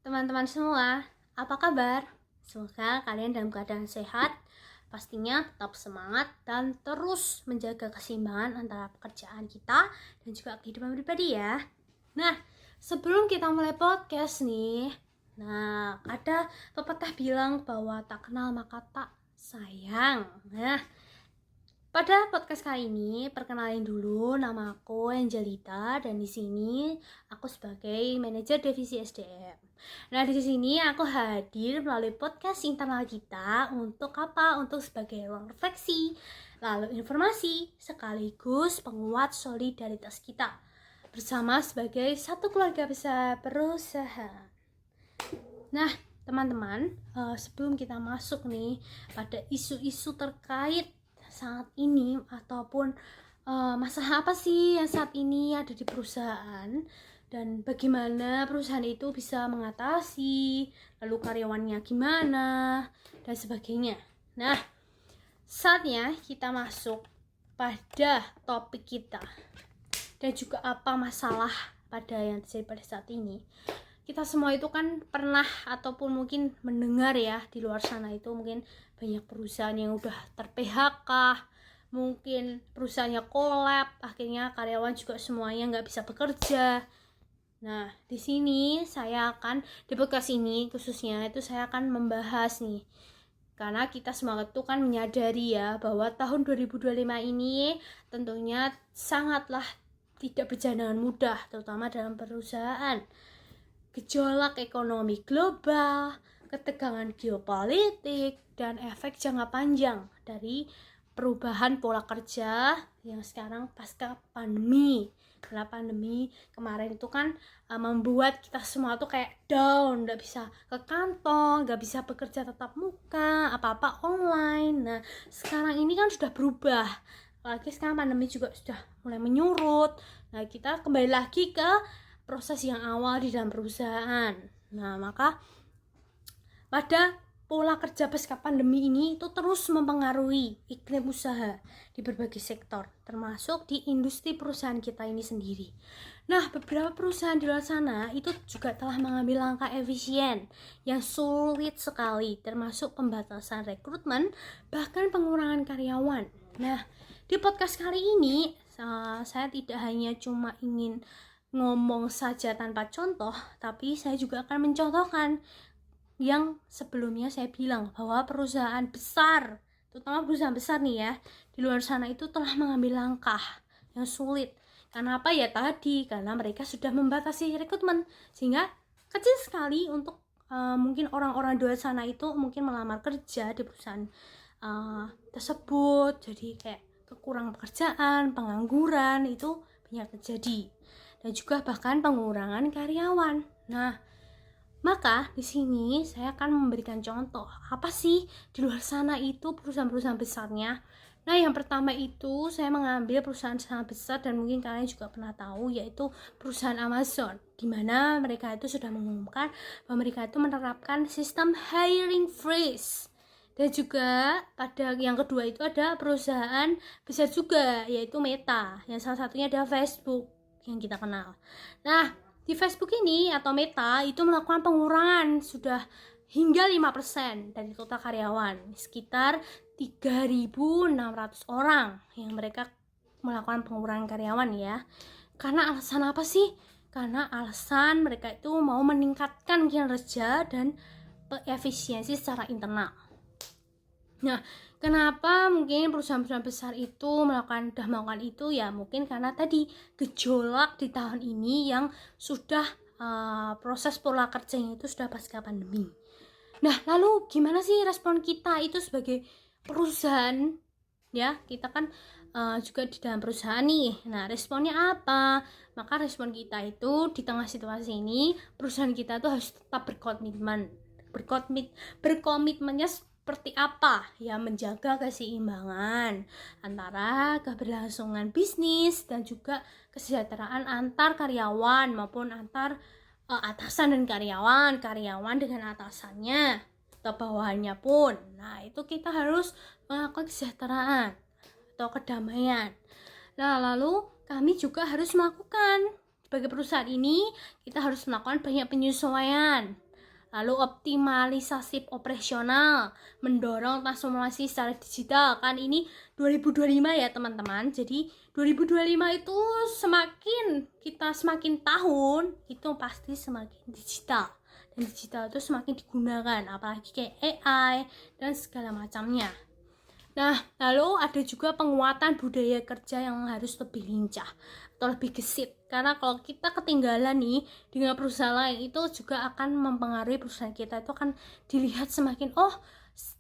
Teman-teman semua, apa kabar? Semoga kalian dalam keadaan sehat, pastinya tetap semangat dan terus menjaga keseimbangan antara pekerjaan kita dan juga kehidupan pribadi ya. Nah, sebelum kita mulai podcast nih, ada pepatah bilang bahwa tak kenal maka tak sayang. Pada podcast kali ini, perkenalin dulu, nama aku Angelita dan di sini aku sebagai manajer divisi SDM. Nah, di sini aku hadir melalui podcast internal kita untuk apa? Untuk sebagai ruang refleksi, lalu informasi, sekaligus penguat solidaritas kita bersama sebagai satu keluarga besar perusahaan. Nah, teman-teman, sebelum kita masuk nih pada isu-isu terkait saat ini ataupun masalah apa sih yang saat ini ada di perusahaan dan bagaimana perusahaan itu bisa mengatasi, lalu karyawannya gimana dan sebagainya. Nah, saatnya kita masuk pada topik kita dan juga apa masalah pada yang terjadi pada saat ini. Kita semua itu kan pernah ataupun mungkin mendengar ya, di luar sana itu mungkin banyak perusahaan yang udah ter-PHK, mungkin perusahaannya kolab, akhirnya karyawan juga semuanya nggak bisa bekerja. Nah, di sini saya akan, di podcast ini khususnya itu saya akan membahas nih, karena kita semua itu kan menyadari ya bahwa tahun 2025 ini tentunya sangatlah tidak berjalan dengan mudah, terutama dalam perusahaan. Gejolak ekonomi global, ketegangan geopolitik, dan efek jangka panjang dari perubahan pola kerja yang sekarang pasca pandemi. Karena pandemi kemarin itu kan membuat kita semua tuh kayak down, nggak bisa ke kantor, nggak bisa bekerja tatap muka, apa-apa online. Nah, sekarang ini kan sudah berubah. Apalagi sekarang pandemi juga sudah mulai menyurut. Nah, kita kembali lagi ke proses yang awal di dalam perusahaan. Nah, maka pada pola kerja pasca pandemi ini itu terus mempengaruhi iklim usaha di berbagai sektor, termasuk di industri perusahaan kita ini sendiri. Nah, beberapa perusahaan di luar sana itu juga telah mengambil langkah efisien yang sulit sekali, termasuk pembatasan rekrutmen, bahkan pengurangan karyawan. Nah, di podcast kali ini saya tidak hanya cuma ingin ngomong saja tanpa contoh, tapi saya juga akan mencontohkan yang sebelumnya saya bilang bahwa perusahaan besar, terutama perusahaan besar nih ya, di luar sana itu telah mengambil langkah yang sulit. Karena apa ya tadi? Karena mereka sudah membatasi rekrutmen, sehingga kecil sekali untuk mungkin orang-orang di luar sana itu mungkin melamar kerja di perusahaan tersebut. Jadi kayak kekurangan pekerjaan, pengangguran itu banyak terjadi. Dan juga bahkan pengurangan karyawan. Nah, maka di sini saya akan memberikan contoh apa sih di luar sana itu perusahaan-perusahaan besarnya. Nah, yang pertama itu saya mengambil perusahaan sangat besar dan mungkin kalian juga pernah tahu, yaitu perusahaan Amazon, di mana mereka itu sudah mengumumkan bahwa mereka itu menerapkan sistem hiring freeze. Dan juga pada yang kedua itu ada perusahaan besar juga, yaitu Meta, yang salah satunya ada Facebook yang kita kenal. Nah, di Facebook ini atau Meta itu melakukan pengurangan sudah hingga 5% dari total karyawan, sekitar 3.600 orang yang mereka melakukan pengurangan karyawan ya. Karena alasan apa sih? Karena alasan mereka itu mau meningkatkan kinerja dan efisiensi secara internal. Nah, kenapa mungkin perusahaan-perusahaan besar itu melakukan itu ya? Mungkin karena tadi gejolak di tahun ini yang sudah proses pola kerjanya itu sudah pasca pandemi. Nah, lalu gimana sih respon kita itu sebagai perusahaan? Ya, kita kan juga di dalam perusahaan nih. Nah, responnya apa? Maka respon kita itu di tengah situasi ini, perusahaan kita tuh harus tetap berkomitmennya seperti apa ya, menjaga keseimbangan antara keberlangsungan bisnis dan juga kesejahteraan antar karyawan maupun antar atasan dan karyawan dengan atasannya atau bawahannya pun. Nah, itu kita harus melakukan kesejahteraan atau kedamaian. Nah, lalu kami juga harus melakukan, sebagai perusahaan ini kita harus melakukan banyak penyesuaian lalu optimalisasi operasional, mendorong transformasi secara digital. Kan ini 2025 ya teman-teman. Jadi 2025 itu semakin tahun itu pasti semakin digital. Dan digital itu semakin digunakan, apalagi kayak AI dan segala macamnya. Nah, lalu ada juga penguatan budaya kerja yang harus lebih lincah atau lebih gesit. Karena kalau kita ketinggalan nih dengan perusahaan lain, itu juga akan mempengaruhi perusahaan kita. Itu akan dilihat semakin,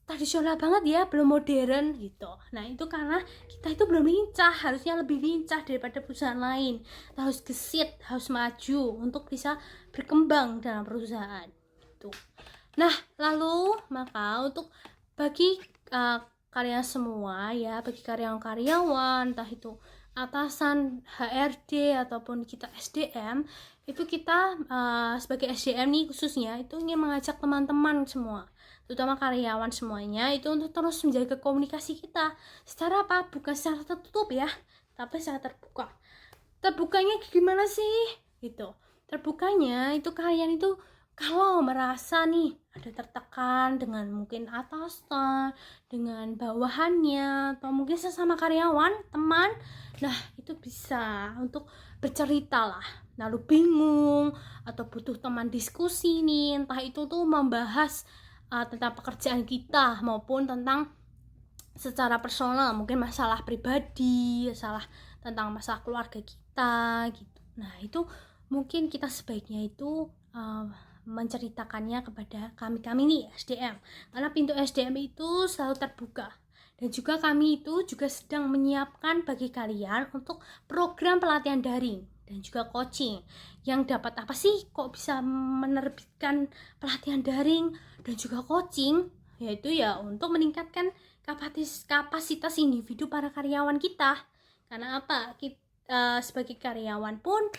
tradisional banget ya, belum modern gitu. Nah, itu karena kita itu belum lincah, harusnya lebih lincah daripada perusahaan lain. Kita harus gesit, harus maju untuk bisa berkembang dalam perusahaan. Gitu. Nah, lalu maka untuk bagi kalian semua ya, bagi karyawan-karyawan, entah itu atasan, HRD ataupun kita SDM, itu kita sebagai SDM nih khususnya itu ingin mengajak teman-teman semua, terutama karyawan semuanya, itu untuk terus menjaga komunikasi kita secara apa? Bukan secara tertutup ya, tapi secara terbuka. Terbukanya gimana sih? Gitu. Terbukanya itu kalian itu kalau merasa nih ada tertekan dengan mungkin atasan, dengan bawahannya, atau mungkin sesama karyawan, teman, nah itu bisa untuk bercerita lah. Lalu bingung atau butuh teman diskusi nih, entah itu tuh membahas tentang pekerjaan kita maupun tentang secara personal, mungkin masalah pribadi, tentang masalah keluarga kita gitu. Nah itu mungkin kita sebaiknya itu menceritakannya kepada kami nih SDM, karena pintu SDM itu selalu terbuka. Dan juga kami itu juga sedang menyiapkan bagi kalian untuk program pelatihan daring dan juga coaching. Yang dapat apa sih kok bisa menerbitkan pelatihan daring dan juga coaching? Yaitu ya untuk meningkatkan kapasitas individu para karyawan kita. Karena apa? Kita sebagai karyawan pun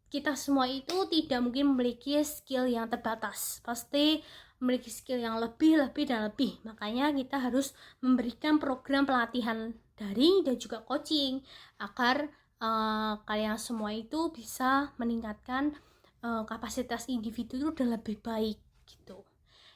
kita semua itu tidak mungkin memiliki skill yang terbatas, pasti memiliki skill yang lebih dan lebih. Makanya kita harus memberikan program pelatihan daring dan juga coaching agar kalian semua itu bisa meningkatkan kapasitas individu itu udah lebih baik gitu.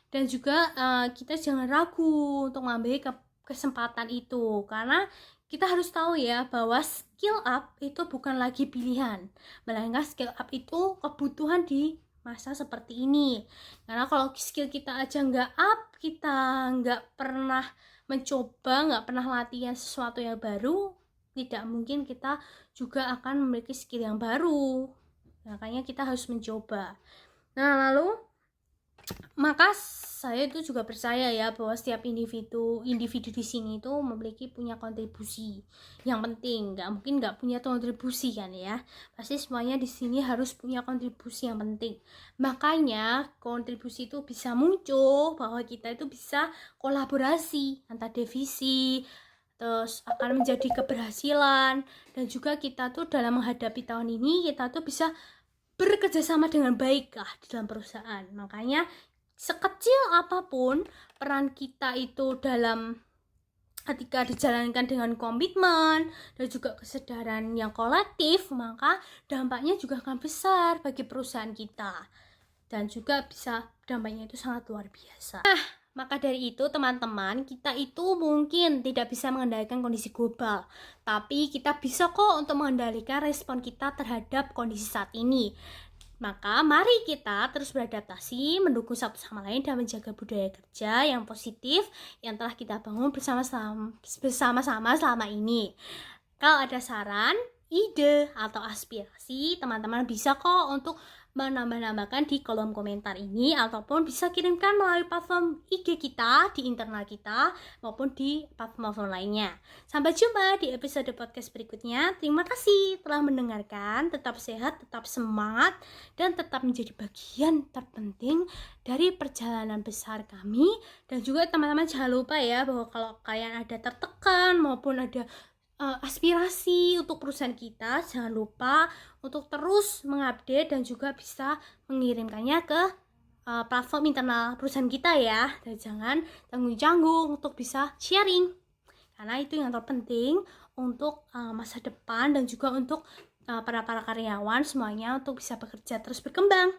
Dan juga kita jangan ragu untuk mengambil kesempatan itu, karena kita harus tahu ya bahwa skill up itu bukan lagi pilihan, melainkan skill up itu kebutuhan di masa seperti ini. Karena kalau skill kita aja nggak up, kita nggak pernah mencoba, nggak pernah latihan sesuatu yang baru, tidak mungkin kita juga akan memiliki skill yang baru. Makanya kita harus mencoba. Nah, lalu maka saya itu juga percaya ya bahwa setiap individu di sini itu punya kontribusi yang penting. Nggak punya kontribusi kan ya, pasti semuanya di sini harus punya kontribusi yang penting. Makanya kontribusi itu bisa muncul bahwa kita itu bisa kolaborasi antar divisi, terus akan menjadi keberhasilan. Dan juga kita tuh dalam menghadapi tahun ini kita tuh bisa bekerja sama dengan baik lah di dalam perusahaan. Makanya sekecil apapun peran kita itu dalam ketika dijalankan dengan komitmen dan juga kesadaran yang kolektif, maka dampaknya juga akan besar bagi perusahaan kita. Dan juga bisa dampaknya itu sangat luar biasa. Maka dari itu teman-teman, kita itu mungkin tidak bisa mengendalikan kondisi global, tapi kita bisa kok untuk mengendalikan respon kita terhadap kondisi saat ini. Maka mari kita terus beradaptasi, mendukung satu sama lain dan menjaga budaya kerja yang positif yang telah kita bangun bersama-sama selama ini. Kalau ada saran, ide, atau aspirasi, teman-teman bisa kok untuk menambahkan di kolom komentar ini, ataupun bisa kirimkan melalui platform IG kita, di internal kita, maupun di platform lainnya. Sampai jumpa di episode podcast berikutnya. Terima kasih telah mendengarkan. Tetap sehat, tetap semangat, dan tetap menjadi bagian terpenting dari perjalanan besar kami. Dan juga teman-teman jangan lupa ya, bahwa kalau kalian ada tertekan maupun ada aspirasi untuk perusahaan kita, jangan lupa untuk terus mengupdate dan juga bisa mengirimkannya ke platform internal perusahaan kita ya. Dan jangan tanggung-tanggung untuk bisa sharing, karena itu yang terpenting untuk masa depan dan juga untuk para karyawan semuanya untuk bisa bekerja terus berkembang.